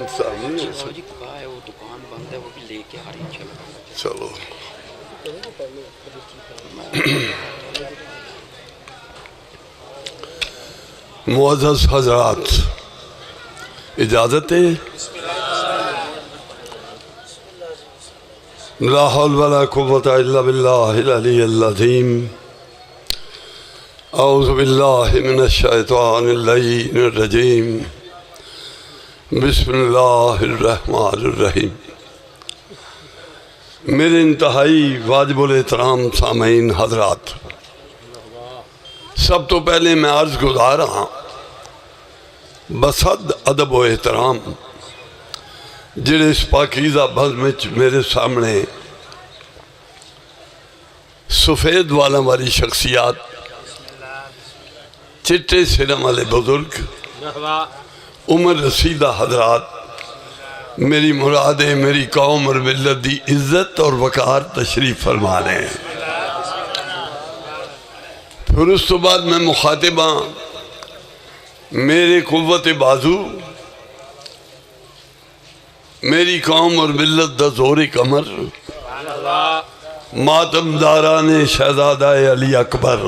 جی ہے وہ دکان بند ہے وہ بھی لے کے آ رہی ہے چلو معزز حضرات اجازت ہے لا حول ولا قوة الا باللہ العلی العظیم اعوذ باللہ من الشیطان اللعین الرجیم بسم اللہ الرحمن الرحیم میرے انتہائی واجب الاحترام سامعین حضرات، سب تو پہلے میں عرض گزار رہا بصد ادب و احترام جڑے اس پاکیزہ بزم وچ میرے سامنے سفید والا والی شخصیات، چٹے سرم والے بزرگ، عمر رسیدہ حضرات، میری مراد ہے میری قوم اور ملت دی عزت اور وقار تشریف فرما رہے ہیں۔ پھر اس تو بعد میں مخاطبہ میرے قوت بازو، میری قوم اور ملت دا زور کمر، ماتم داران شہزادہ علی اکبر،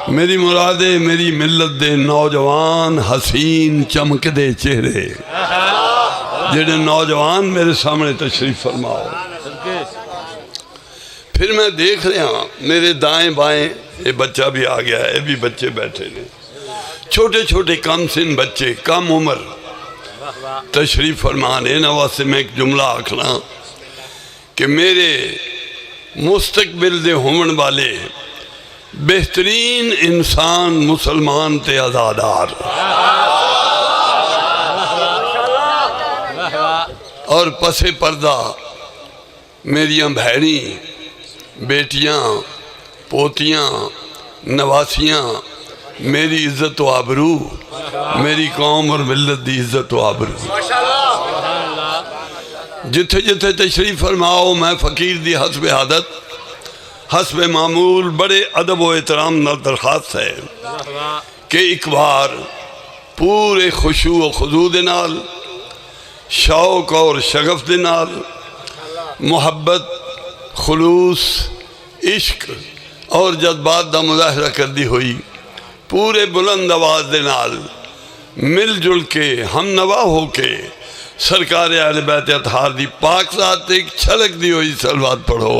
میری مراد ہے میری ملت دے نوجوان حسین چمک دے چہرے، جڑے نوجوان میرے سامنے تشریف فرماؤ۔ پھر میں دیکھ رہا ہوں میرے دائیں بائیں یہ بچہ بھی آ گیا ہے، یہ بھی بچے بیٹھے ہیں، چھوٹے چھوٹے کم سن بچے، کم عمر تشریف فرمانے۔ نواسے میں ایک جملہ آکھنا کہ میرے مستقبل دے ہومن والے بہترین انسان مسلمان تے آزادار، اور پس پردہ میریاں بھیڑی بیٹیاں پوتیاں نواسیاں، میری عزت و آبرو، میری قوم اور ملت دی عزت و آبرو، جتھے جتھے تشریف فرماؤ میں فقیر دی حسب عادت حسب معمول بڑے ادب و احترام نال درخواست ہے کہ ایک بار پورے خشوع و خضوع دے نال، شوق اور شغف دے نال، محبت، خلوص، عشق اور جذبات دا مظاہرہ کر دی ہوئی پورے بلند آواز دے نال مل جل کے ہم نوا ہو کے سرکار اہل بیت اطہار دی پاک ذات ایک چھلک دی ہوئی صلوات پڑھو۔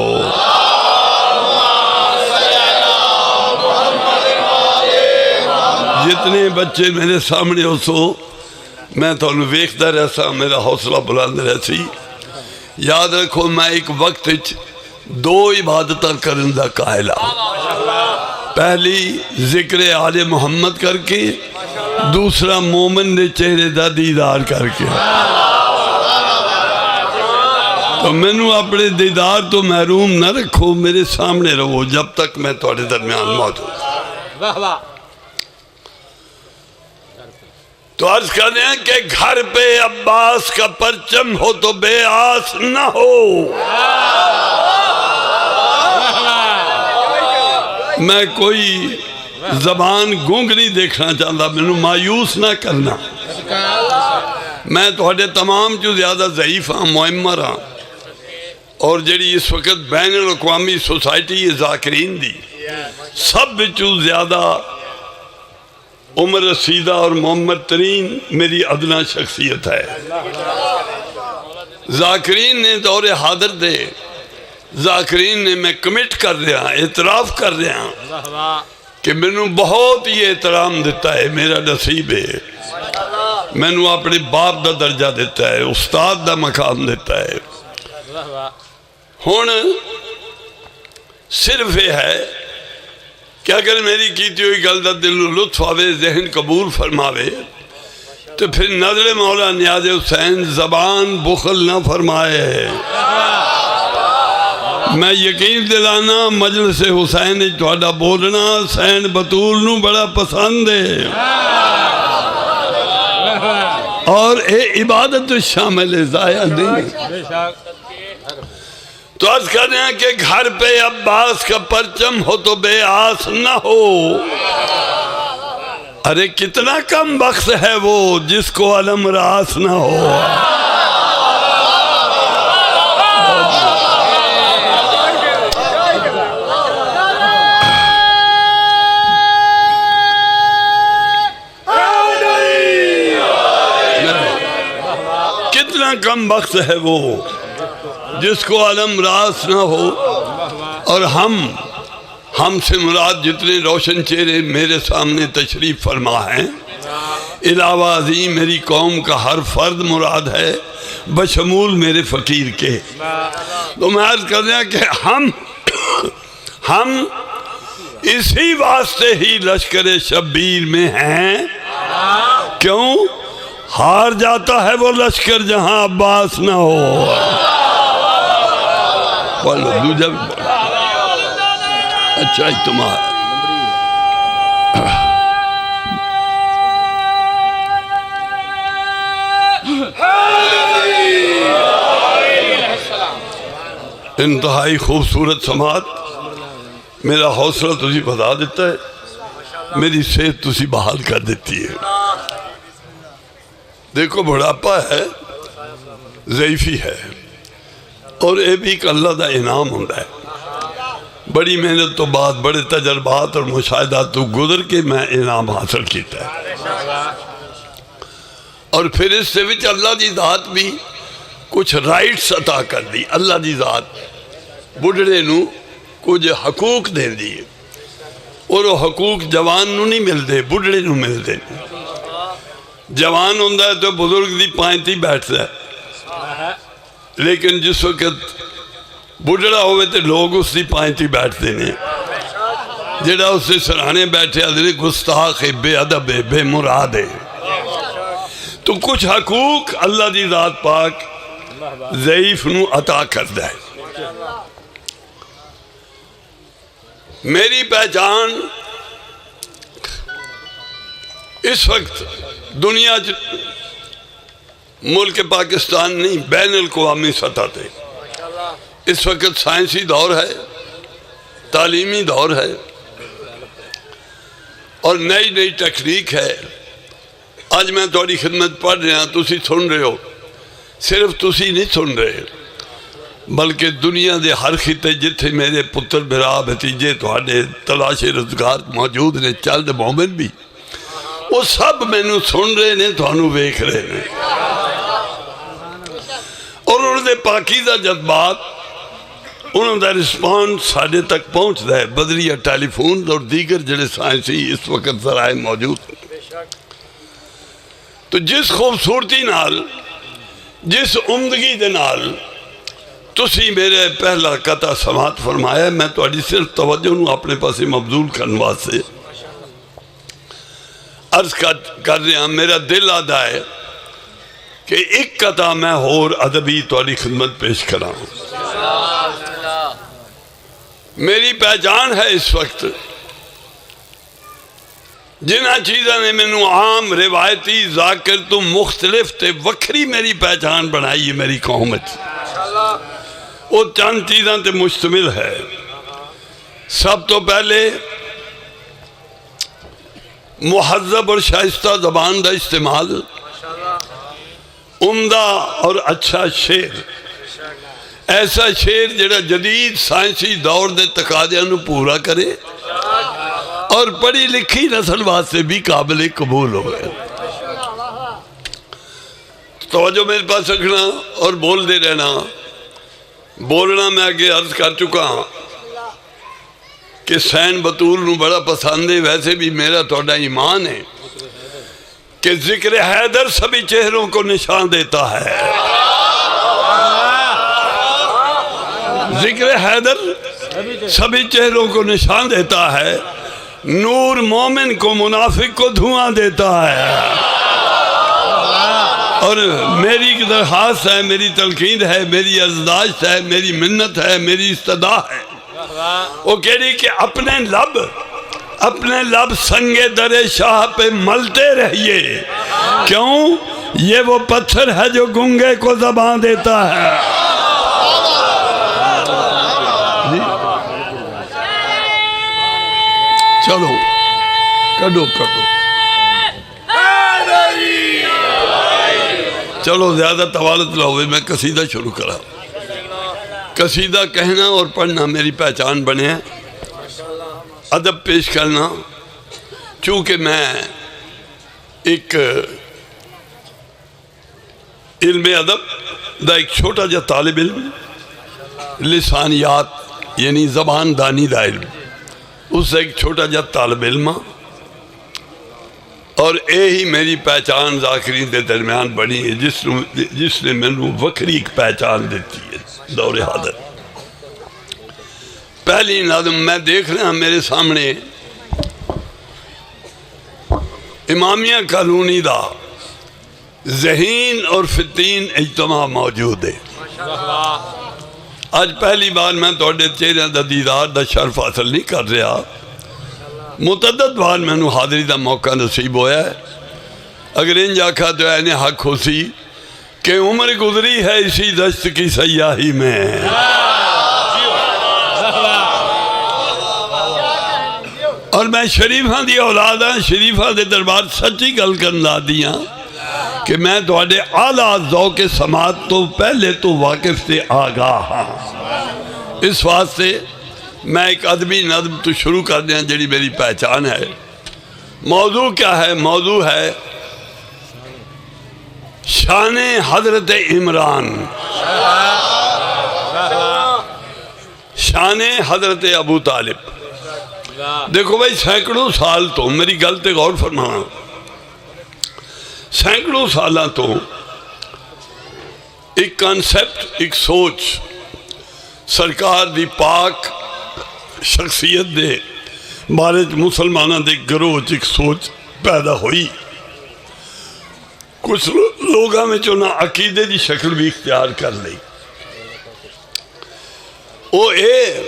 جتنے بچے میرے سامنے ہو سو میں تو انہوں ویکھتا رہسا، میرا حوصلہ بلند رہسی۔ یاد رکھو میں ایک وقت دو عبادتہ کرن دا قائلہ، پہلی ذکر آل محمد کر کے، دوسرا مومن دے چہرے دا دیدار کر کے۔ تو میں نو اپنے دیدار تو محروم نہ رکھو، میرے سامنے رہو جب تک میں تھوڑے درمیان موجود۔ تو عرض کرنے ہیں کہ گھر پہ عباس کا پرچم ہو تو بے آس نہ ہو۔ میں کوئی زبان گونگ نہیں دیکھنا چاہتا، میں مایوس نہ کرنا۔ میں تھوڑے تمام جو زیادہ ضعیف ہاں، معمر ہاں، اور جڑی اس وقت بین الاقوامی سوسائٹی ذاکرین دی سب جو زیادہ عمر رسیدہ اور محمد ترین میری ادنا شخصیت ہے۔ ذاکرین نے دور حاضر دے، ذاکرین نے میں کمٹ کر رہا، اعتراف کر رہا کہ میں نے بہت ہی احترام دیتا ہے، میرا نصیب ہے، میں نے اپنے باپ دا درجہ دیتا ہے، استاد دا مقام دیتا ہے۔ ہون صرف یہ ہے کہ اگر میری کیتی ہوئی گل دا دل لطف آوے، ذہن قبول فرماوے، تو پھر نظر مولا نیاز حسین زبان بخل نہ فرمائے۔ میں یقین دلانا مجلس حسین تھوڑا بولنا حسین بطول نو بڑا پسند ہے، اور اے عبادت شامل ضائع نہیں۔ تو عرض کرنے ہیں کہ گھر پہ عباس کا پرچم ہو تو بے آس نہ ہو۔ ارے کتنا کم بخت ہے وہ جس کو علم راس نہ ہو. کتنا کم بخت ہے وہ جس کو علم راس نہ ہو. اور ہم سے مراد جتنے روشن چہرے میرے سامنے تشریف فرما ہیں، علاوہ ازیں میری قوم کا ہر فرد مراد ہے بشمول میرے فقیر کے. تو میں عرض کر رہا کہ ہم اسی واسطے ہی لشکر شبیر میں ہیں. کیوں؟ ہار جاتا ہے وہ لشکر جہاں عباس نہ ہو. بولو دوجہ بھی بولو. اچھا اجتماع انتہائی خوبصورت سماعت. میرا حوصلہ تسی بتا دیتا ہے، میری صحت تسی بحال کر دیتی ہے. دیکھو بڑھاپا ہے، ضعیفی ہے، اور یہ بھی ایک اللہ دا انعام ہوتا ہے. بڑی محنت تو بعد بڑے تجربات اور مشاہدات تو گزر کے میں انعام حاصل کیتا ہے. اور پھر اس سے وچ اللہ دی ذات بھی کچھ رائٹس عطا کر دی. اللہ دی ذات بڑھڑے نو کچھ حقوق دے دیے، اور وہ حقوق جوان نو نہیں ملتے، بڑھڑے نو ملتے. جوان ہوندہ ہے تو بزرگ دی پائنتی بیٹھتا ہے، لیکن جس وقت بڑھڑا ہوئے تو لوگ اس دی پائنتی بیٹھتے ہیں. جڑا اس سے سرانے بیٹھے آدھے گستاخ بے ادب بے مراد ہے. تو کچھ حقوق اللہ دی ذات پاک ضعیف نو عطا کر دے. میری پہچان اس وقت دنیا ملک پاکستان نہیں، بین الاقوامی سطح تے اس وقت سائنسی دور ہے، تعلیمی دور ہے، اور نئی نئی ٹیکنیک ہے. آج میں تھوڑی خدمت پڑھ رہا ہوں، تسی سن رہے ہو. صرف تسی نہیں سن رہے، بلکہ دنیا دے ہر خطے جتھے میرے پتر بھرا بھتیجے تھوڑے تلاش روزگار موجود نے، چند مومن بھی، وہ سب مینوں سن رہے نے، تھانوں ویکھ رہے نے. اور انہوں نے پاکیزہ جذبات، انہوں نے رسپانس ساڑھے تک پہنچ رہا ہے بدریہ ٹیلی فون اور دیگر جڑے سائنسی اس وقت ذرائع موجود ہیں. تو جس خوبصورتی نال، جس عمدگی دے نال تسی میرے پہلا قطع سماعت فرمایا، میں تھوڑی صرف توجہ نو اپنے پاس مبذول کرنے واسطے عرض کر رہے ہیں. میرا دل آدھا ہے کہ ایک قطع میں اور ادبی تھوڑی خدمت پیش کراں. میری پہچان ہے اس وقت جنہ چیزیں نے میں نو عام روایتی ذاکر تو مختلف تے وکھری میری پہچان بنائی ہے میری قومت. وہ چند چیزیں تے مشتمل ہے. سب تو پہلے مہذب اور شائستہ زبان دا استعمال، عمدہ اور اچھا شعر، ایسا شعر جڑا جدید سائنسی دور دے تقاضیاں نو پورا کرے اور پڑھی لکھی نسل واسطے بھی قابل قبول ہو گئے. توجہ میرے پاس رکھنا اور بول دے رہنا. بولنا میں آگے عرض کر چکا ہوں کہ سین بطول نو بڑا پسند ہے. ویسے بھی میرا تھوڑا ایمان ہے کہ ذکر حیدر سبھی چہروں کو نشان دیتا ہے. ذکر حیدر سبھی چہروں کو نشان دیتا ہے. نور مومن کو منافق کو دھواں دیتا ہے. اور میری درخواست ہے، میری تلقین ہے، میری ارزداشت ہے، میری منت ہے، میری استدعا ہے، وہ کہہ رہی کہ اپنے لب سنگے در شاہ پہ ملتے رہیے. کیوں؟ یہ وہ پتھر ہے جو گنگے کو زبان دیتا ہے. چلو کڈو چلو زیادہ طوالت نہ ہوئے، میں قصیدہ شروع کرا. قصیدہ کہنا اور پڑھنا میری پہچان بنے ہیں، ادب پیش کرنا. چونکہ میں ایک علم ادب دا ایک چھوٹا جا طالب علم، لسانیات یعنی زبان دانی دا علم، اس سے ایک چھوٹا جا طالب علم، اور یہی میری پہچان ذاکرین دے درمیان بنی ہے جس نے میں وکری ایک پہچان دیتی ہے دور حاضر. پہلی نظم میں دیکھ رہا میرے سامنے امامیہ کالونی دا ذہین اور فتین اجتماع موجود ہے. آج پہلی بار میں توڑے چہرے دا دیدار دا شرف حاصل نہیں کر رہا، متعدد بار میں نے حاضری دا موقع نصیب ہویا ہے. اگر ان جاکھا تو اینے حق ہو سی کہ عمر گزری ہے اسی دشت کی سیاہی میں. اور میں شریفہ دی اولاد ہاں، شریفہ دے دربار سچی گل کرنا دیاں کہ میں توڑے اعلیٰ ذوق سماعت تو پہلے تو واقف سے آگاہ ہاں. اس واسطے میں ایک ادبی نظم تو شروع کر دیا جڑی میری پہچان ہے. موضوع کیا ہے؟ موضوع ہے شان حضرت عمران، شان حضرت ابو طالب. دیکھو بھائی، سینکڑوں سال تو میری گل تے غور فرمانا، سینکڑوں سالاں تو ایک کانسیپٹ، ایک سوچ سرکار دی پاک شخصیت دے بارے مسلمانہ دے گروہ ایک سوچ پیدا ہوئی. کچھ لوگاں میں چونا عقیدے دی شکل بھی اختیار کر لی.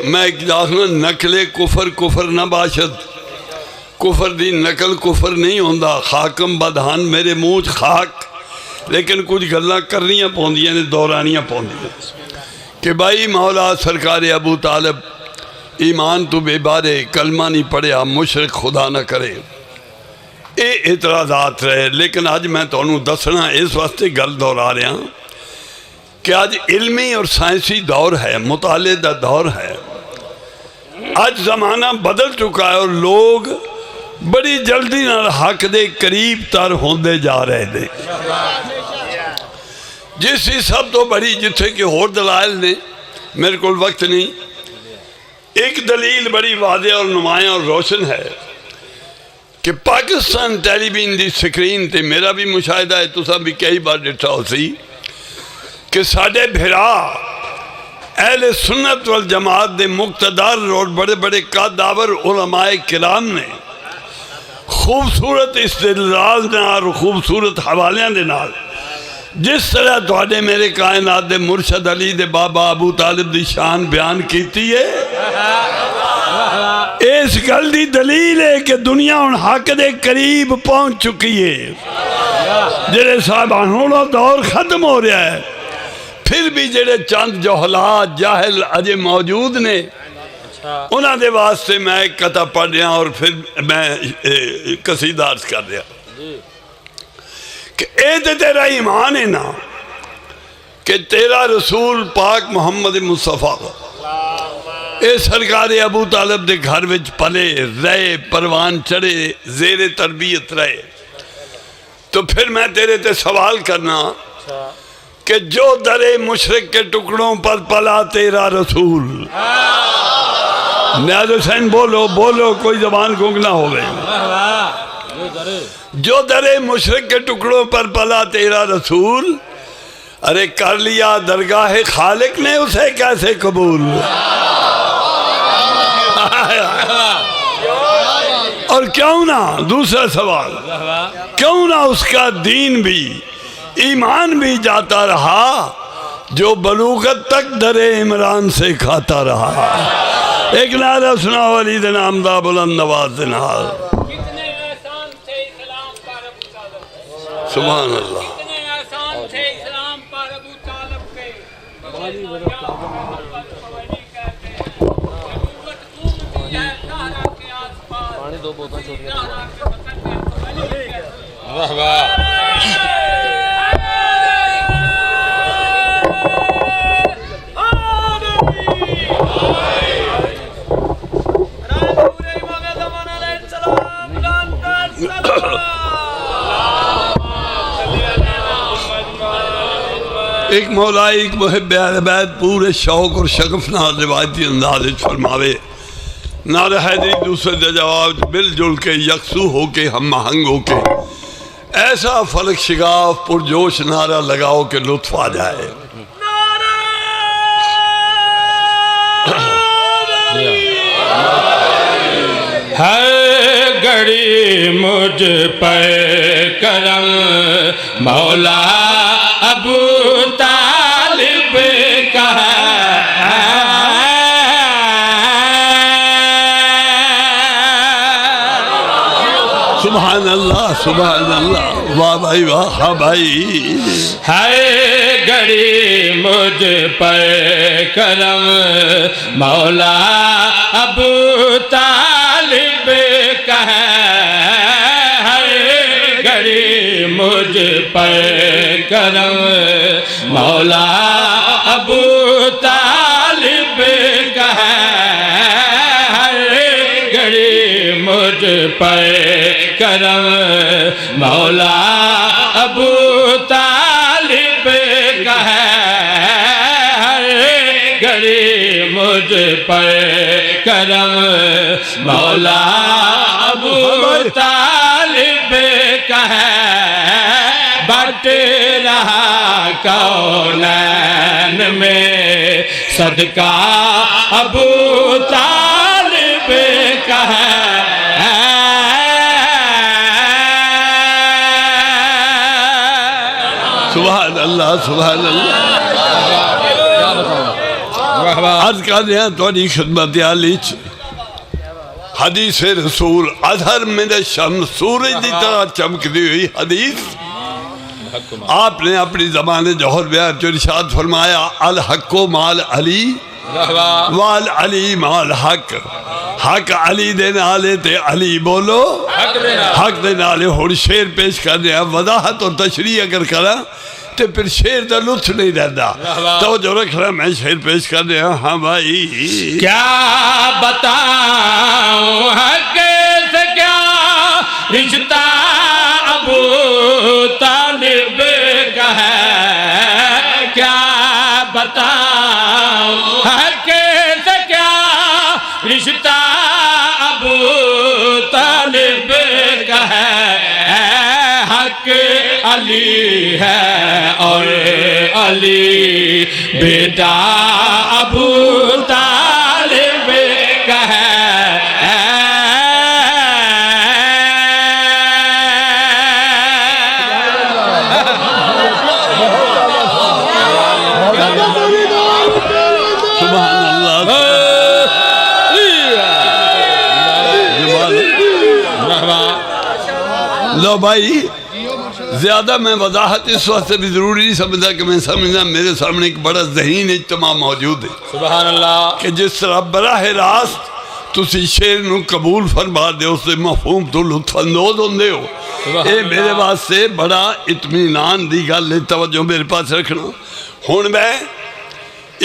میں ایک داخلہ نقل کفر کفر نہ باشد، کفر دی نقل کفر نہیں ہوندہ. خاکم بدہان میرے منہ خاک، لیکن کچھ گلاں کرنیاں پوندیاں نے، دورانیاں پوندیاں کہ بھائی مولا سرکار ابو طالب ایمان تو بے بارے، کلمہ نہیں پڑھیا، مشرک خدا نہ کرے. اے اعتراضات رہے. لیکن آج میں تو انہوں دسنا اس واسطے گل دورا رہا ہوں کہ آج علمی اور سائنسی دور ہے، مطالعے دا دور ہے. آج زمانہ بدل چکا ہے اور لوگ بڑی جلدی نہ حق دے قریب تر ہوندے جا رہے دے. جس ہی سب تو بڑی جتھے کہ اور دلائل نے، میرے کو وقت نہیں. ایک دلیل بڑی واضح اور نمایاں اور روشن ہے کہ پاکستان ٹیلی ویژن دی سکرین تے میرا بھی مشاہدہ ہے، تو سب بھی کئی بار ڈٹھا ہو سی کہ ساڑھے بھرا اہل سنت والجماعت دے مقتدر اور بڑے بڑے قادر علماء کرام نے خوبصورت استدلال اور خوبصورت حوالیاں دے نال جس طرح توڑے میرے کائنات دے مرشد علی دے بابا ابو طالب دی شان بیان کیتی ہے، اس گل دی دلیل ہے کہ دنیا ان حق دے قریب پہنچ چکی ہے. جڑے صاحبانوں دور ختم ہو رہا ہے، پھر بھی جڑے چند جہلات جاہل اجے موجود نے، انہاں دے واسطے میں ایک قطع پڑھ رہا اور پھر میں قصیدہ عرض کر رہا کہ اے تے تیرا ایمان ہے نا کہ تیرا رسول پاک محمد مصطفیٰ اے سرکار ابو طالب دے گھر وچ پلے رہے، پروان چڑھے، زیر تربیت رہے. تو پھر میں تیرے تے سوال کرنا کہ جو در مشرق کے ٹکڑوں پر پلا تیرا رسول، نیاز حسین بولو بولو، کوئی زبان گنگ نہ ہوئے. جو در مشرق کے ٹکڑوں پر پلا تیرا رسول، ارے کر لیا درگاہ خالق نے اسے کیسے قبول. اور کیوں نہ، دوسرا سوال، کیوں نہ اس کا دین بھی ایمان بھی جاتا رہا جو بلوغت تک در عمران سے کھاتا رہا. ایک نعرہ سنا ولید نام دا بلند نواز نال. سبحان اللہ. ایک مولا ایک محب اہل بیت پورے شوق اور شغف نال روایتی انداز فرماوے نعرہ حیدری دوسرے دے جواب مل جل کے یکسو ہو کے ہم آہنگ ہو کے ایسا فلک شگاف پرجوش نعرہ لگاؤ کہ لطف آ جائے. ہر گھڑی مجھ پر کرم مولا ابو طالب کا سبحان اللہ سبحان اللہ واہ بھائی واہ ہاں بھائی. ہر گھڑی مجھ پر کرم مولا ابو طالب کا ہر گھڑی مجھ پر کرم مولا ابو طالب کا ہر گھڑی مجھ پر کرم مولا ابو طالب کا ہر گھڑی مجھ پر کرم مولا ابو طالب کا بٹ رہا کونین میں صدقہ ابو طالب کا سبحان اللہ سبحان اللہ. عرض کر دیا توڑی خدمت عالیچ حدیث رسول اظہر من الشمس سورج دی طرح چمکتی ہوئی حدیث آپ نے اپنی زبان جوہر بیان جو ارشاد فرمایا الحق مال علی وال علی مال حق. حق علی دے نالے تے علی بولو حق دے نالے ہوڑ شیر پیش کر دیا وضاحت اور تشریح اگر کرا تے پھر شیر دا لطف نہیں رہتا. تو جو رکھ رہا میں شیر پیش کر دیا. ہاں بھائی کیا بتاؤں حق سے کیا رشتہ ابو طالب کا ہے کیا بتاؤں حق سے کیا رشتہ ابو طالب کا ہے حق علی ہے اور علی بیٹا ابو طالب کا ہے. سبحان اللہ. لو بھائی زیادہ میں وضاحت اس وقت بھی ضروری نہیں سمجھا کہ میں سمجھنا میرے سامنے ایک بڑا ذہین اجتماع موجود ہے سبحان اللہ کہ جس طرح براہ راست تسی شیر نو قبول فرما دے اس سے مفہوم تو لطف اندوز ہوندے ہو. اے میرے واسطے بڑا اطمینان دی گل توجہ میرے پاس رکھنا. ہن میں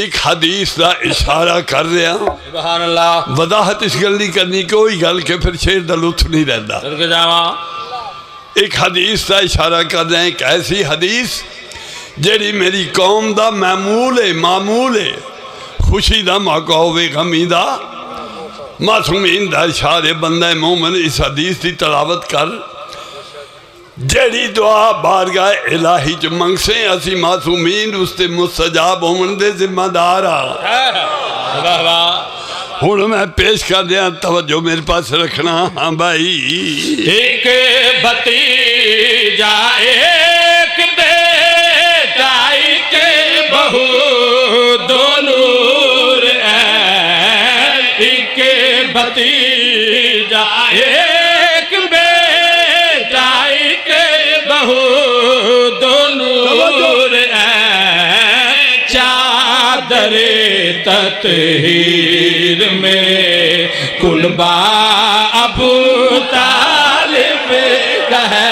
ایک حدیث دا اشارہ کر رہا سبحان اللہ. وضاحت اس گل نہیں کرنی کوئی گل کہ پھر شیر دا لطف نہیں رہتا. ایک حدیث دا اشارہ کر رہے ہیں ایک ایسی حدیث جیڑی میری قوم دا معمول ہے خوشی دا موقع ہوئے غمی دا معصومین دا اشارے بندہ مومن اس حدیث دی تلاوت کر جیڑی دعا بارگاہ الہی چ منگ سے اسی معصومین اس تے مستجاب ہومن دے ذمہ دارا. ہوں میں پیش کر دیا توجہ میرے پاس رکھنا. ہاں بھائی ایک بھتیجا ایک بیٹا ایک بہو دو نور ایک بھتیجا ایک بیٹا ایک بہو دو نور چادر تطہیر میں کلبہ ابو طالب کا ہے.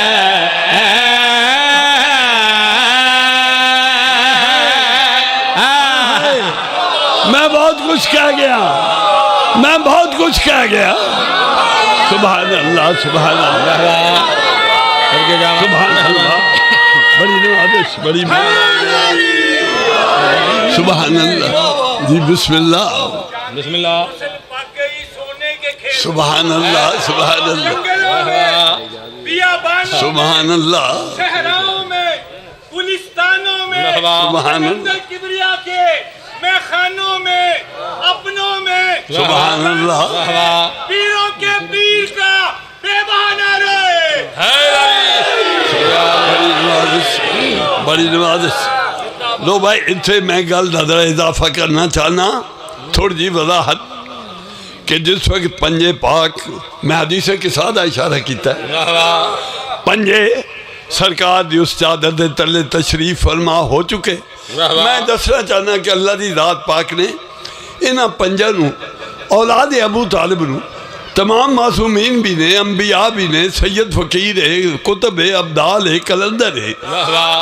میں بہت کچھ کہہ گیا سبحان اللہ سبحان اللہ سبحان اللہ. بڑی نوازش بڑی سبحان اللہ جی بسم اللہ بسم اللہ سبحان اللہ سبحان اللہ سبحان اللہ صحراؤں میں گلستانوں میں سبحان اللہ سمندر کبریا کے میخانوں میں اپنوں میں سبحان اللہ پیروں کے پیر کا بے بہانہ رہے بڑی نوازش لو بھائی اتھے میں گل نظر اضافہ کرنا چاہنا تھوڑی جی وضاحت کہ جس وقت پنجے پاک میں حدیث کے ساتھ اشارہ کیتا ہے پنجے سرکار دی اس چادر دے تلے تشریف فرما ہو چکے میں دسنا چاہنا کہ اللہ دی ذات پاک نے انہاں پنجہ نو اولاد ابو طالب نو تمام معصومین بھی نے انبیاء بھی نے سید فقیر ہے کتب ہے ابدال ہے کلندر ہے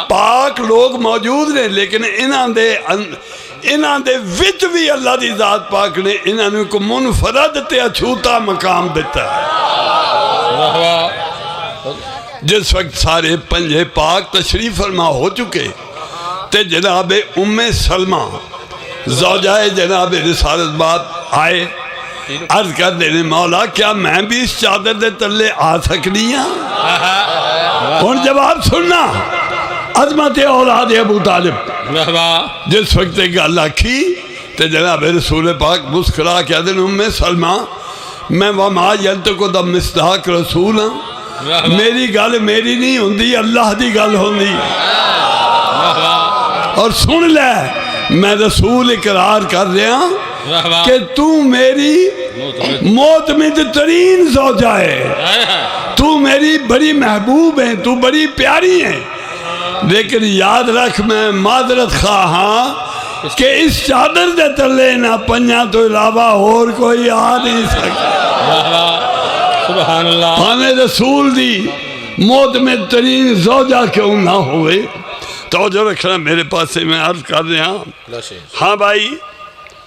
پاک لوگ موجود نے لیکن انہاں دے وچ بھی اللہ دی ذات پاک نے انہاں نے کو منفرد تے اچھوتا مقام دیتا ہے جس وقت سارے پنجے پاک تشریف فرما ہو چکے تے جناب ام سلمہ زوجہ جناب رسالت بات آئے عرض کر دینے مولا کیا میں بھی اس چادر دے تلے آ سکنی ہاں اور جواب سننا عظمت اولاد ابو طالب جس وقت گل آکھی تے جناب رسول پاک مسکرا کیا دن ام سلمہ میں وما ینطق دم مصداق رسول ہاں میری گل میری نہیں ہوندی اللہ دی گل ہوندی اور سن لے میں رسول اقرار کر رہا کہ تو میری معتمد ترین زوجہ ہے تو میری بڑی محبوب ہے تو بڑی پیاری ہے لیکن یاد رکھ میں معذرت خواہ ہاں کہ اس چادر دے تلے نہ پنجا تو علاوہ اور کوئی آ نہیں سکتا سبحان اللہ پانے رسول دی معتمد ترین زوجہ کیوں نہ ہوئے توجہ رکھنا میرے پاس سے میں عرض کر رہا ہوں ہاں بھائی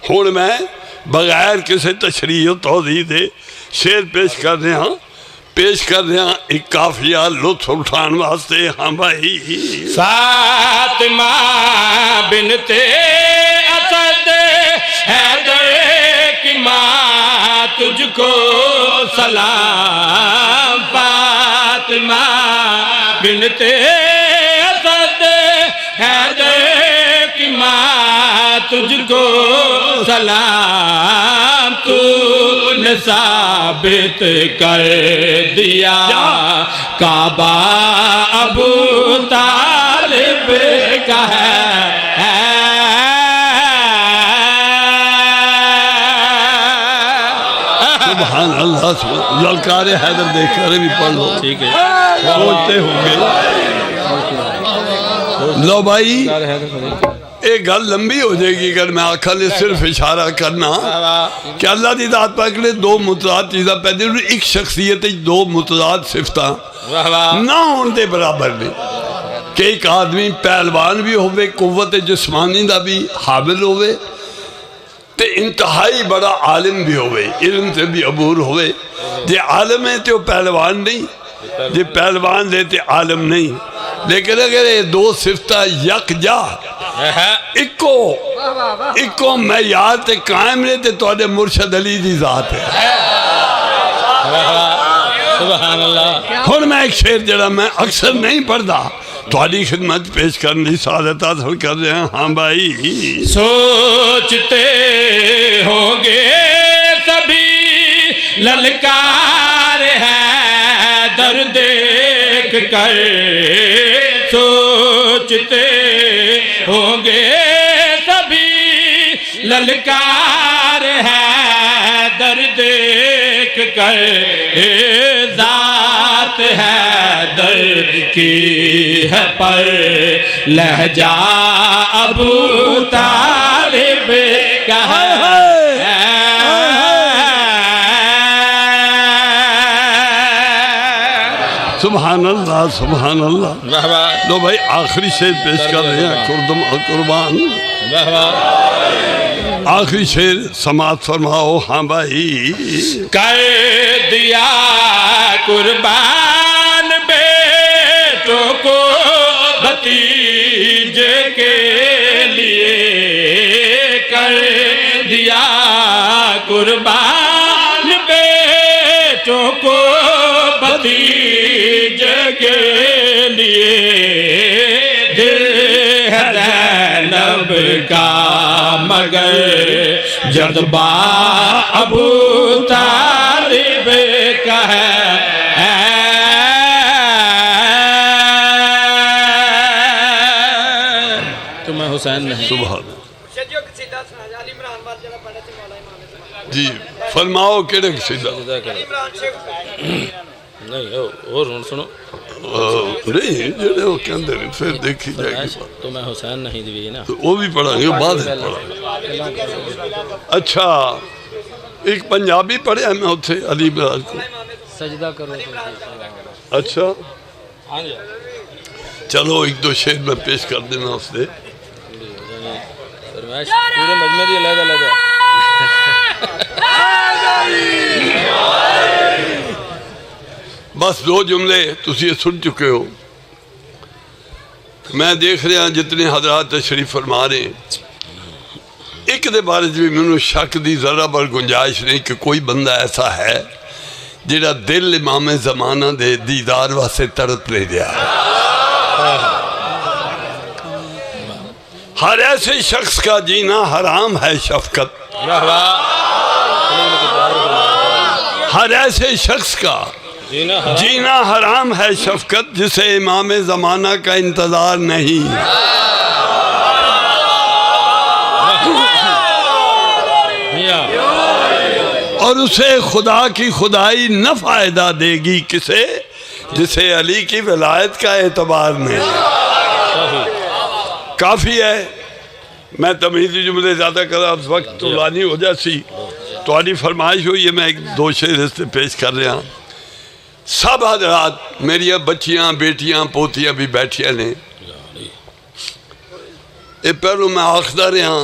ہون میں بغیر کسی تشریح و توضیح دے شعر پیش کر رہا ہوں ایک کافیہ لطف اٹھان واسطے ہاں بھائی فاطمہ بنت اسد حیدر کی ماں تجھ کو سلام فاطمہ بنت اسد حیدر کی ماں تجھ کو سلام تو نے ثابت کر دیا کعبہ ابو طالب کا ہے سبحان اللہ للکار حیدر دیکھ کر بھی پڑھ لو ٹھیک ہے سوچتے ہوں گے لو بھائی ایک گل لمبی ہو جائے گی اگر میں آنکھا نے صرف اشارہ کرنا کہ اللہ دی ذات پاک نے دو متضاد چیزاں پیدا ایک شخصیت دو متضاد صفتاں نہ ہون دے برابر بھی کہ ایک آدمی پہلوان بھی ہوئے قوت جسمانی دا بھی حامل ہوئے تے انتہائی بڑا عالم بھی ہوئے علم سے بھی عبور ہوئے جے عالم ہے تے وہ پہلوان نہیں جے پہلوان دے تے عالم نہیں لیکن اگر یہ دو صفتہ یک جا اکو معیار تے قائم رہے تے توڑے مرشد علی دی ذات ہے سبحان اللہ اور میں ایک شعر جڑا میں اکثر نہیں پڑھتا تھوڑی خدمت پیش کرنی سعادت حاصل کر رہے ہیں ہاں بھائی سوچتے ہوں گے سبھی للکار ہے در دیکھ کر سوچتے ہوں گے سبھی للکار ہے در دیکھ کر ذات ہے در کی ہے پر لہجہ ابو طالب کا ہے سبحان اللہ سبحان اللہ لو بھائی آخری شعر پیش کر رہے ہیں قربان آخری شعر سماعت فرماؤ ہاں بھائی کر دیا قربان بیٹوں کو بھتیجے کے لیے کر دیا قربان بیٹوں کو بھتیجے کے لیے دل ہے زینب کا مگر جذبہ ابو طالب کا ہے تمہیں حسین نہیں سبحان جی فرماؤ کیڑے قصیدہ نہیں اور سنو نہیں جڑے وہ کے اندر پھر دیکھی جائے گی تمہیں حسین نہیں دی نا وہ بھی پڑھا گے بعد میں پڑھا اچھا ایک پنجابی پڑھے ہیں میں اتھے علی براج کو سجدہ کرو اچھا چلو ایک دو شعر میں پیش کر دینا اس دے فرمائش پورے مجمع دی علیحدہ علیحدہ بس دو جملے تسی یہ سن چکے ہو میں دیکھ رہا جتنے حضرات تشریف فرما رہے ہیں ایک دے بارے بھی میں نے شک دی ذرا بر گنجائش نہیں کہ کوئی بندہ ایسا ہے جڑا دل امام زمانہ دے دیدار واسطے تڑپ لے دیا ہر ایسے شخص کا جینا حرام ہے شفقت ہر ایسے شخص کا جینا حرام ہے شفقت جسے امام زمانہ کا انتظار نہیں اور اسے خدا کی خدائی نہ فائدہ دے گی کسے جسے علی کی ولایت کا اعتبار نہیں کافی ہے میں تمہیدی جملے زیادہ کر رہا وقت طولانی ہو جاسی تمہاری فرمائش ہوئی ہے میں ایک دو شعر اس سے پیش کر رہا ہوں سب حضرات میری بچیاں بیٹیاں پوتیاں بھی بیٹھیاں نے یہ پہلو میں آخدہ رہا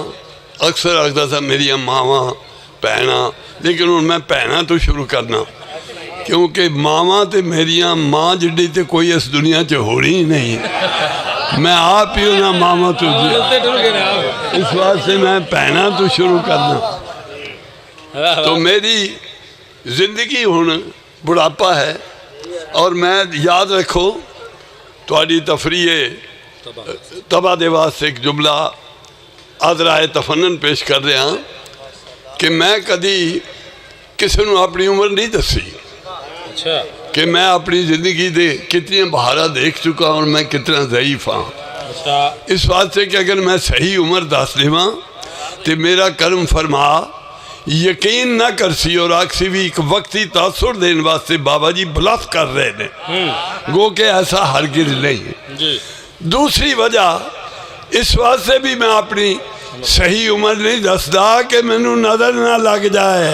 اکثر آخدہ تھا میری ماواں پہنا لیکن ان میں پہنا تو شروع کرنا کیونکہ ماواں تے میریاں ماں جڑی تے کوئی اس دنیا چ ہو رہی نہیں میں آپ ہی ہونا ماما تجھے اس واسطے میں پہنا تو شروع کرنا تو میری زندگی ہون بڑھاپا ہے اور میں یاد رکھو تھوڑی تفریح تباہ دے واسطے ایک جملہ عذرائے تفنن پیش کر رہا ہوں کہ میں کدی کسی نے اپنی عمر نہیں دسی کہ میں اپنی زندگی دے کتنی بہارا دیکھ چکا اور میں کتنا ضعیف ہاں اس واسطے کہ اگر میں صحیح عمر دس لیواں تو میرا کرم فرما یقین نہ کرسی اور آکسی بھی ایک وقتی تاثر دین واسطے بابا جی بلف کر رہے ہیں گو کہ ایسا ہرگز نہیں دوسری وجہ اس واسطے بھی میں اپنی صحیح عمر نہیں دسدا کہ میں نو نظر نہ لگ جائے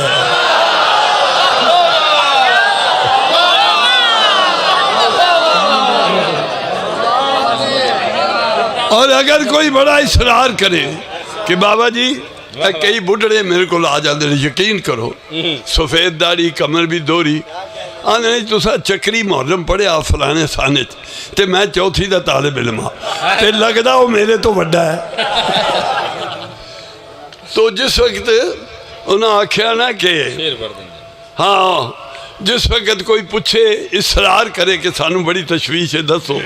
اور اگر کوئی بڑا اصرار کرے کہ بابا جی کئی بڑھڑے میرے کو آ جاندے یقین کرو سفید داڑھی کمر بھی دوری آنے نہیں تو سا چکری محرم پڑے آپ فلانے سانے تے میں چوتھی دا طالب علم تے لگدا وہ میرے تو بڑا ہے تو جس وقت انہاں آکھیا نا کہ ہاں جس وقت کوئی پوچھے اصرار کرے کہ سانو بڑی تشویش ہے دسو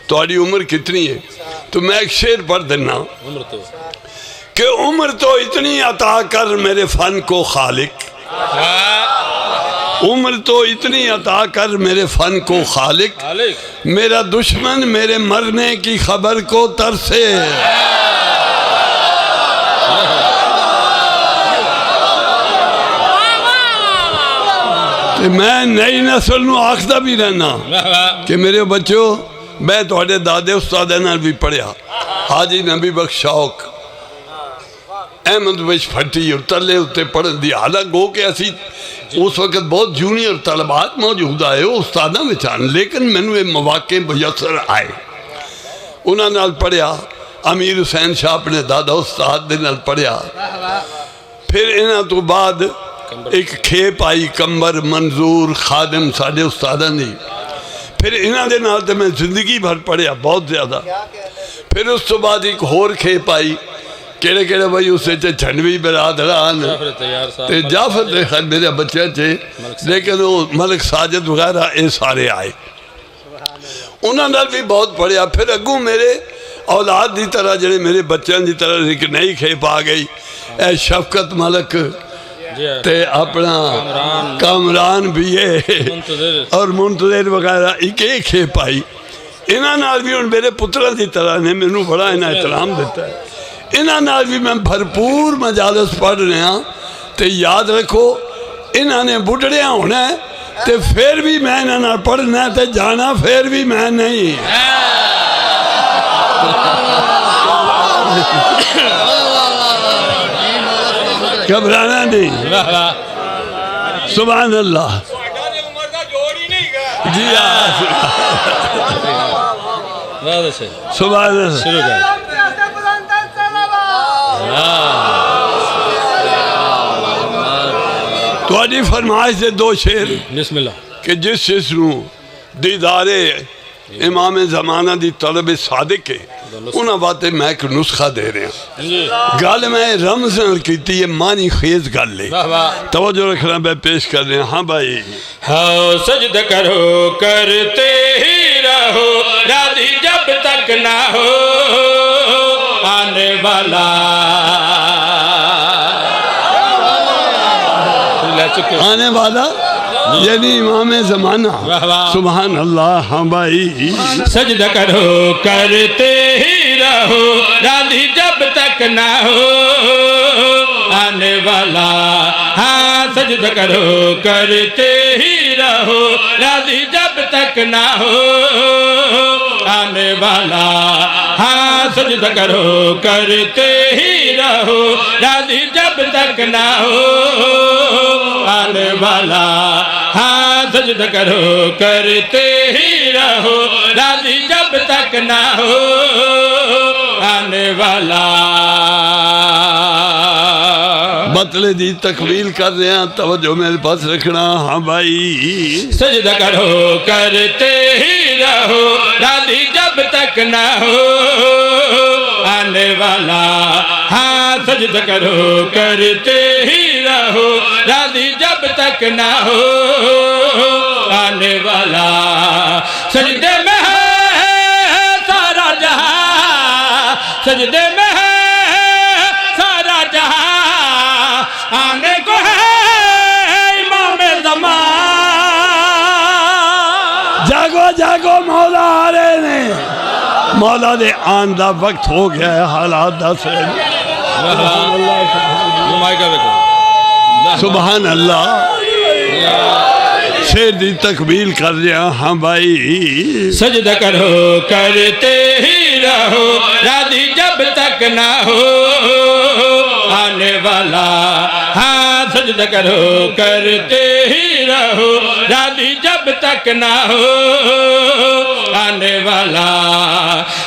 تمہاری عمر کتنی ہے تو میں ایک شعر پڑھ دینا کہ عمر تو اتنی عطا کر میرے فن کو خالق عمر تو اتنی عطا کر میرے فن کو خالق میرا دشمن میرے مرنے کی خبر کو ترسے میں نئی نسل نو آخدہ بھی رہنا کہ میرے بچوں میں تھوڑے دادے استادہ نال بھی پڑھیا حاجی نبی بخش شوق احمد بخش پھٹی اور تلے ہوتے پڑھن دی حالانکہ گو کہ اسی اس وقت بہت جونیئر طلبات موجود آئے ہو استادہ میں چاہن لیکن میں نے مواقع میسر آئے انہاں نال پڑھیا امیر حسین شاہ اپنے دادا استاد دے نال پڑھیا پھر انہاں تو بعد ایک کھیپ آئی کمبر منظور خادم ساڑھے استادہ نہیں پھر انہاں دے نال تے میں زندگی بھر پڑھیا بہت زیادہ پھر اس تو بعد ایک ہور کھیپ آئی کہڑے کہڑے بھائی اسے چھنوی برادران جعفر تیار صاحب تے جعفر دے خیر میرے بچے تھے لیکن وہ ملک ساجد وغیرہ اے سارے آئے انہوں نے بھی بہت پڑھیا پھر اگوں میرے اولاد دی طرح جڑے میرے بچوں دی طرح ایک نئی کھیپ آ گئی اے شفقت ملک تے اپنا کامران بھی ہے اور منتظر وغیرہ ایک ایک کھیپ آئی انہاں نال بھی ان میرے پترہ دی طرح نے میں بڑا انہاں احترام دیتا ہے انہاں نال بھی میں بھرپور مجالس پڑھ رہے ہیں تے یاد رکھو انہاں نے بڑھڑیاں ہونا ہے تے پھر بھی میں انہاں نال پڑھنا ہے تے جانا پھر بھی میں نہیں گھبرانا نہیں سبحان اللہ جی سبحان اللہ شروع کر تو آجی فرمائش دے دو شیر بسم اللہ کہ جس شخص نو دیدار امام زمانہ دی طلب صادق ہے انہاں باتیں میں ایک نسخہ دے رہے ہیں گل میں رمضان کیتی ہے مانی خیز گل لے توجہ رکھنا میں پیش کر رہے ہیں ہاں بھائی ہاں سجد کرو کرتے ہی رہو راضی جب تک نہ ہو آنے والا آنے والا یعنی امام زمانہ سبحان اللہ ہاں بھائی سجدہ کرو کرتے ہی رہو راضی جب تک نہ ہو آنے والا ہاں سجدہ کرو کرتے ہی رہو راضی جب تک نہ ہو آنے والا ہاں سجدہ کرو کرتے ہی رہو راضی جب تک نہ ہو آنے والا ہاں سجدہ کرو کرتے ہی رہو راضی جب تک نہ ہو آنے والا مطلع دی تکمیل کر رہے ہیں توجہ میرے پاس رکھنا ہاں بھائی سجدہ کرو کرتے ہی رہو راضی جب تک نہ ہو آنے والا ہاں سجدہ کرو کرتے ہی رہو راضی جب تک نہ ہو آنے والا سجدے میں ہے سارا جہاں سجدے میں ہے سارا جہاں آنے کو ہے امام زمان جاگو جاگو مولا آ رہے ہیں مولا دے آن دا وقت ہو گیا ہے حالات دا سے سبحان اللہ شیر دی تکمیل کر رہا ہاں بھائی سجدہ کرو کرتے ہی رہو راضی جب تک نہ ہو آنے والا ہاں سجدہ کرو کرتے ہی رہو راضی جب تک نہ ہو آنے والا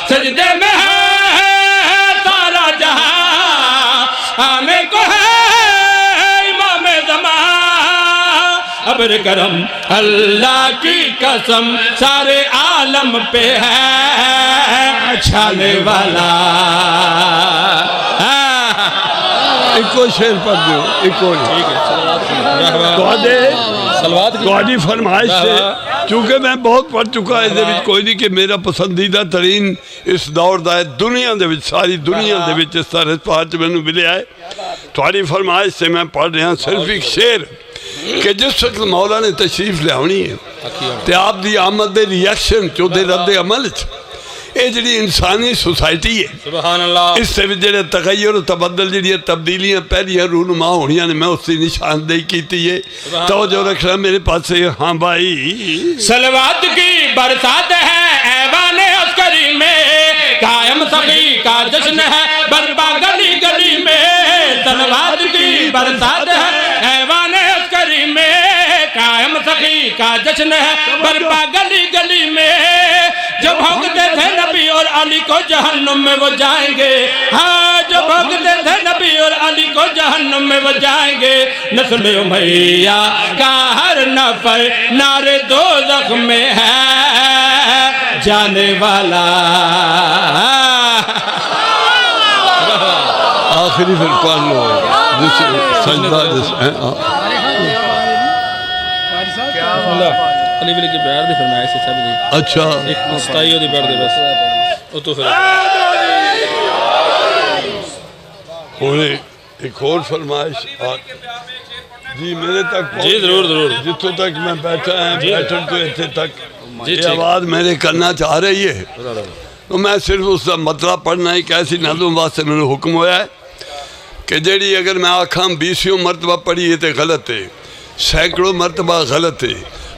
سجدے میں ہے سارا جہاں آنے کو ہے امام زمان ابر کرم اللہ کی قسم سارے عالم پہ ہے چھانے والا ایک شیر پڑھ دو ایک دعائی فرمائش سے چونکہ میں بہت پڑھ چکا ہے اس کوئی نہیں کہ میرا پسندیدہ ترین اس دور دا ہے دنیا دے وچ ساری دنیا دے وچ اس طرح پاچ میں نے ملے آئے تمہاری فرمائش سے میں پڑھ رہا ہوں صرف ایک شیر کہ جس وقت مولا نے تشریف لے آنی ہے تے آپ دی آمد دے ریاکشن چو دے رد عمل اے جڑی انسانی سوسائٹی ہے سبحان اللہ اس سے جڑے تغیر و تبدل جڑی تبدیلیاں پہلیاں رونما ہونیاں نے میں اس کی نشاندہی کیتی ہے توجہ رکھنا میرے پاس سے ہاں بھائی صلوات کی برسات ہے ایوان عسکری میں قائم سخی کا جشن ہے برپا گلی گلی میں صلوات کی برسات ہے ایوان عسکری میں قائم سخی کا جشن ہے برپا گلی گلی میں جب بھونکتے تھے نبی اور علی کو جہنم میں وہ جائیں گے ہاں جب بھونکتے تھے نبی اور علی کو جہنم میں وہ جائیں گے نسل امیہ کا ہر نفر نار دوزخ میں ہے جانے والا آخری پھر پڑھ لو جس سجدہ جس علی ولی کی بیار دی فرمائے سے سب دی اچھا ایک مستائیوں دی بیار دی بس وہ تو پھر انہیں ایک اور فرمائش جی میرے تک جی ضرور ضرور جتوں تک میں بیٹھا ہے بیٹھن تو اتنے تک جی یہ آواز میرے کرنا چاہ رہی ہے تو میں صرف اس کا مطلب پڑھنا ایک ایسی نظم واسطے میں نے حکم ہوا ہے کہ جیڑی اگر میں آکھاں 20 مرتبہ پڑھی ہے تو غلط ہے سینکڑوں مرتبہ غلط ہے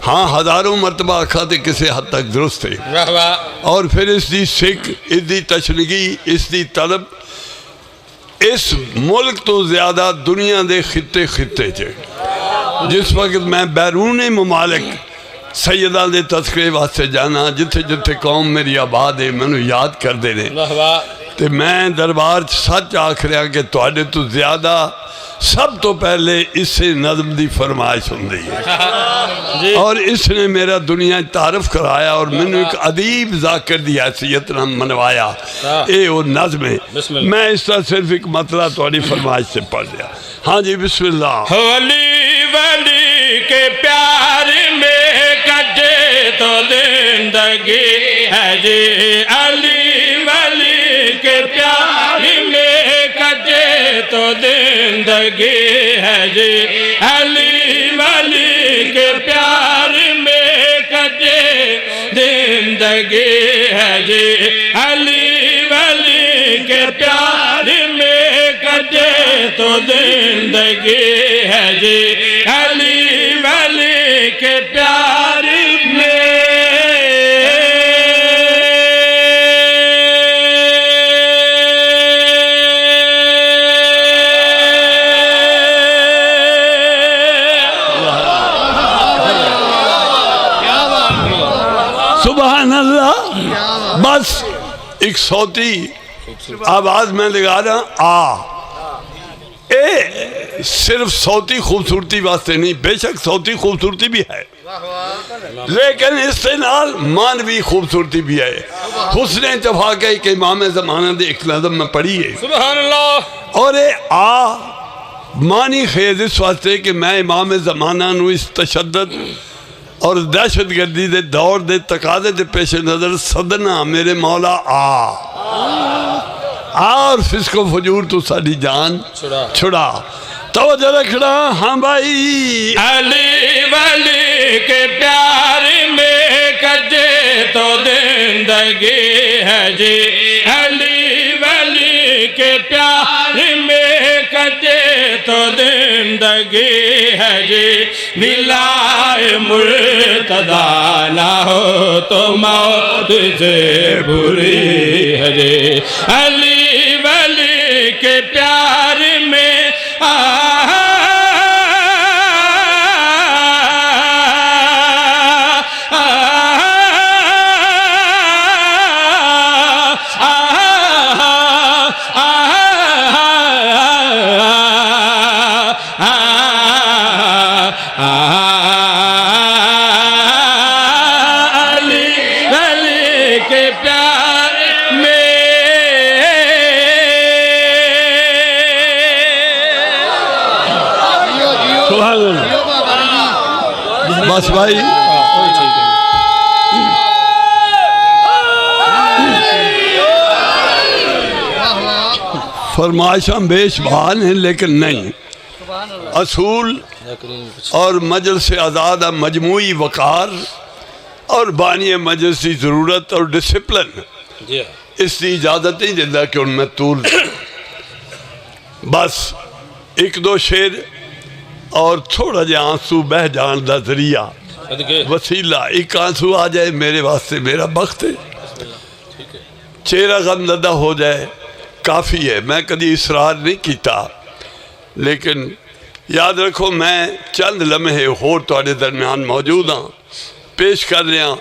ہاں ہزاروں مرتبہ آکھا تو کسی حد تک درست ہے اور پھر اس دی سکھ اس دی تشنگی اس دی طلب اس ملک تو زیادہ دنیا دے خطے خطے چھے جس وقت میں بیرون ممالک سیدہ دے تذکرے واسطے جانا جتھے جتھے قوم میری آباد ہے میں نے یاد کر دے رہے تو میں دربار سچ آکھ رہا کہ توڑے تو زیادہ سب تو پہلے اس سے نظم دی فرمائش ہوں ہے اور اس نے میرا دنیا تعارف کرایا اور میں نے ایک عدیب ذاکر دی حیثیت نہ منوایا اے وہ نظم ہے میں اس طرح صرف ایک مطلع توڑی فرمائش سے پڑھ لیا ہاں جی بسم اللہ ولی ولی کے پیار میں کٹے تو زندگی ہے جی علی ولی کے پیار میں کٹے تو زندگی ہے جی علی ولی کے پیار میں کٹے زندگی ہے جی علی ولی کے پیار میں کٹے تو زندگی ہے جی علی ولی کے پیار میں سبحان اللہ بس ایک صوتی آواز میں لگا رہا اے صرف صوتی خوبصورتی واسطے نہیں بے شک صوتی خوبصورتی بھی ہے لیکن اس سے نال مانوی خوبصورتی بھی ہے حسن اتفاق ہے کہ امام زمانہ دے ایک نظم میں پڑھی ہے سبحان اللہ اور اے مانی خیز اس واسطے کہ میں امام زمانہ نو اس تشدد اور دہشت گردی دے دور دے تقاضے دے پیش نظر صدنا میرے مولا اور فسق و فجور تو ساری جان چھڑا توجہ رکھنا ہاں بھائی علی ولی کے پیار میں کٹے تو زندگی ہے جی علی ولی کے پیار میں کٹے تو زندگی ہے جی ملائے مرتضیٰ نہ ہو تو موت سے بری ہے جی علی ولی کے پیار میں بس بھائی فرمائشاں بیش بہان ہیں لیکن نہیں اصول اور مجلس آزاد مجموعی وقار اور بانی مجلس کی ضرورت اور ڈسپلن اس کی اجازت نہیں دیتا کہ ان میں طول بس ایک دو شعر اور تھوڑا جا آنسو بہ جان دا ذریعہ وسیلہ ایک آنسو آ جائے میرے واسطے میرا بخت ہے چہرہ غم زدہ ہو جائے کافی ہے میں کدی اصرار نہیں کیتا لیکن یاد رکھو میں چند لمحے ہور تواڈے درمیان موجود ہاں پیش کر رہے ہیں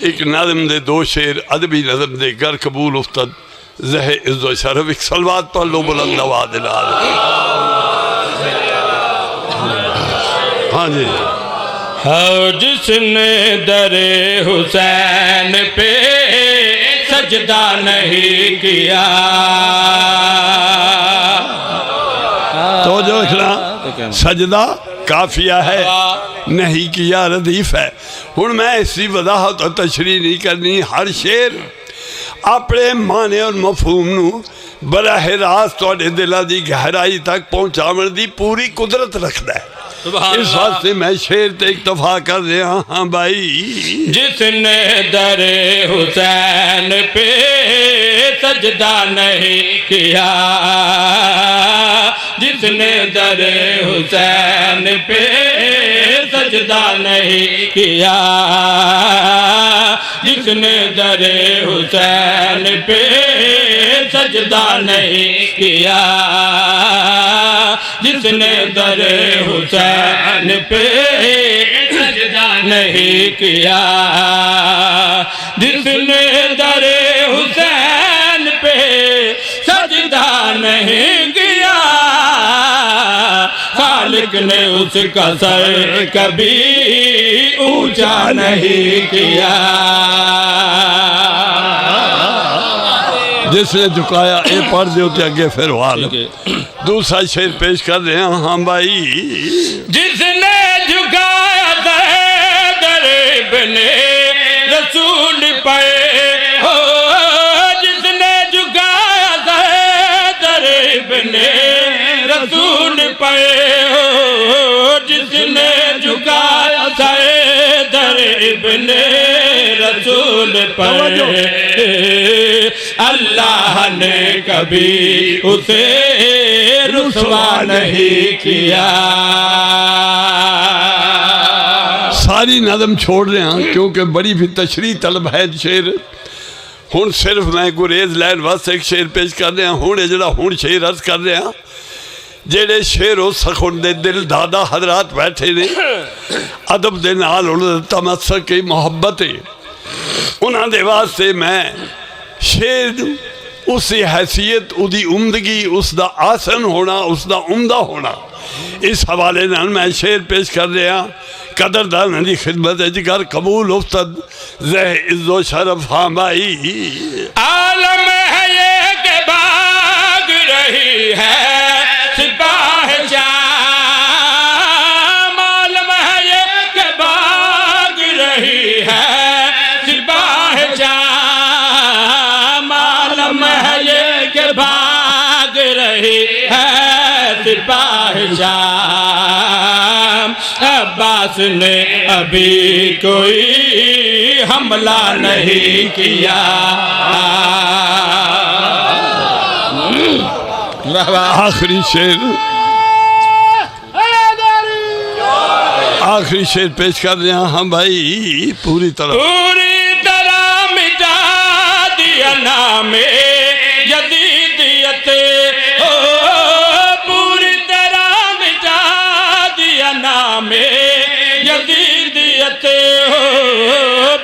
ایک نظم دے دو شعر ادبی نظم دے گر قبول افتد زہ عز و شرف ایک صلوات پڑھ لو بلند آواز ہاں جی جس نے در حسین پہ سجدہ نہیں کیا سجدہ کافیہ ہے نہیں کیا ردیف ہے. ہن میں اسی وضاحت اور تشریح نہیں کرنی. ہر شعر اپنے معنی اور مفہوم نو براہ راست توڑے دلہ دی گہرائی تک پہنچاون دی پوری قدرت رکھتا ہے. اس واسطے میں شعر تے اکتفا کر رہا ہاں بھائی. جس نے در حسین پہ سجدہ نہیں کیا, جس نے در حسین پہ سجدہ نہیں کیا, جس نے در حسین پہ سجدہ نہیں کیا, جس نے در حسین پہ سجدہ نہیں کیا, جس نے در حسین پہ سجدہ نہیں کیا, خالق نے اس کا سر کبھی اونچا نہیں کیا. جس نے جھکایا اے پڑھ دے ہوتے اگے پھر وال. دوسرا شعر پیش کر رہے ہیں ہاں بھائی. جس نے جھکایا در ابن رسول پہ, جس نے جھکایا در ابن رسول پہ, جس نے جھکایا در ابن رسول پہ, اللہ نے کبھی اسے رسوا نہیں کیا. ساری نظم چھوڑ رہے ہیں کیونکہ بڑی بھی تشریح طلب ہے شعر. ہن صرف میں گریز لین واسطے ایک شعر پیش کر رہے ہیں. ہن جڑا ہن شعر عرض کر رہے ہیں جڑے شعر و سخن دے دل دادا حضرات بیٹھے نے ادب دے نال انہاں دا تمسک کی محبت ہے, انہاں دے واسطے میں شعر اس کی حیثیت, اس دی عمدگی, اس دا آسن ہونا, اس دا عمدہ ہونا, اس حوالے نال میں شعر پیش کر رہا. قدردان دی خدمت جگر قبول افتد زہ عز و شرف ہاں بھائی. عالم ہے یہ کہ بھاگ رہی ہے سپاہ جام, عالم ہے یہ کہ بھاگ رہی ہے سپاہ جام, عالم ہے یہ کہ بھاگ رہی ہے سپاہ جام. عباس نے ابھی کوئی حملہ نہیں کیا. آخری شعر آخری شعر پیش کر رہے ہیں ہاں بھائی. پوری طرح مٹا دیا نام یزیدیت, پوری طرح مٹا دیا نام یزیدیت,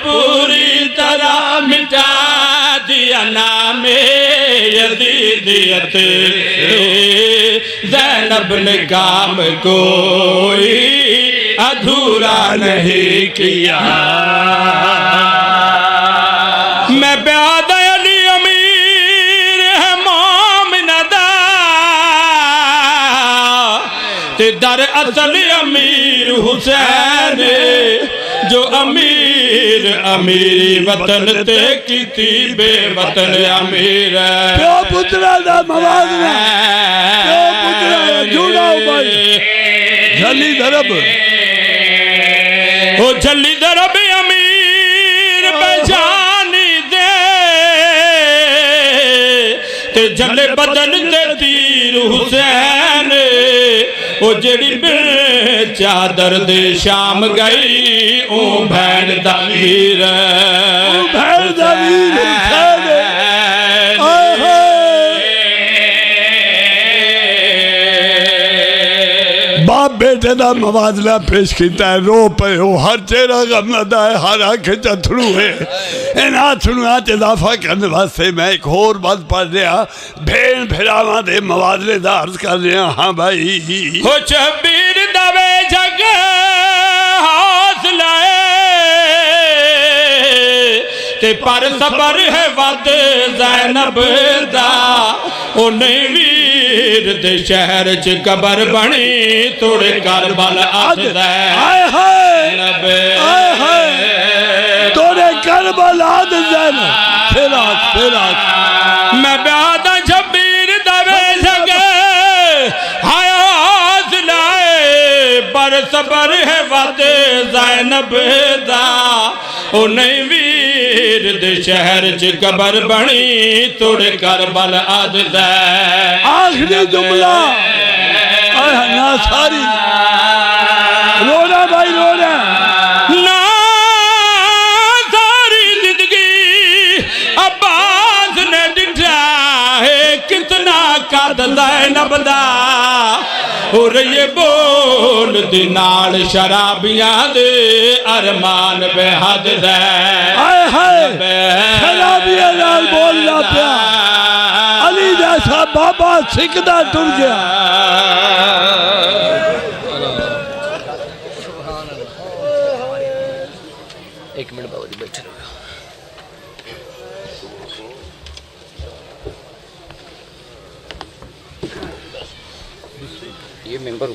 پوری طرح مٹا دیا نام یزیدیت. زینب نے کام کوئی ادھورا نہیں کیا. میں پیادہ علی امیر ہے مومن دا, تے در اصل امیر حسین جو امیر امیری وطن تے کیتی بے وطن امیر ہے. پیو پترہ دا موازنہ, پیو پترہ جھوڑا ہو بھائی. جھلی درب او جھلی درب امیر بجانی دے, تے جھلے بدن تے تیر حسین, او جڑی بے چادر دے شام گئی او بھین دا ویر ہے. او بھین دا ویر حسین ہے. باپ بیٹے دا موازنہ پیش کیتا ہے. رو پہ ہو, ہر چہرہ غمدہ ہے, ہر آنکھ چتھرو ہے. ان آتھنوات اضافہ کرنے واسطے میں ایک اور بات پڑھ رہا. بھین بھراواں دے موازنے دا عرض کر رہا ہاں بھائی. ہو شبیر دوے جگ حوصلہ تے پر صبر ہے ود زینب دا, انہیں ویر دے شہر چ قبر بنی توڑے کربل آدھے آئے ہائے آئے ہائے توڑے کربل آدھے زینب پھر آج میں بیادہ شبیر دوے سگے حیات لائے بر صبر ہے وعد زینب دا انہیں ویر دے شہر چ قبر بنی توڑے کربل آدھے آخری جملہ نا ساری رونا بھائی رونا نا ساری زندگی عباس نے ڈٹھا ہے کتنا قد زینب دا اور یہ بول دینال شرابیاں دے ارمان بے حد دے آئے ہائے شرابیاں نال بولنا پیا علی جیسا بابا سکھدا ٹر گیا ایک منٹ بابا جی بیٹھے رہو یہ ممبر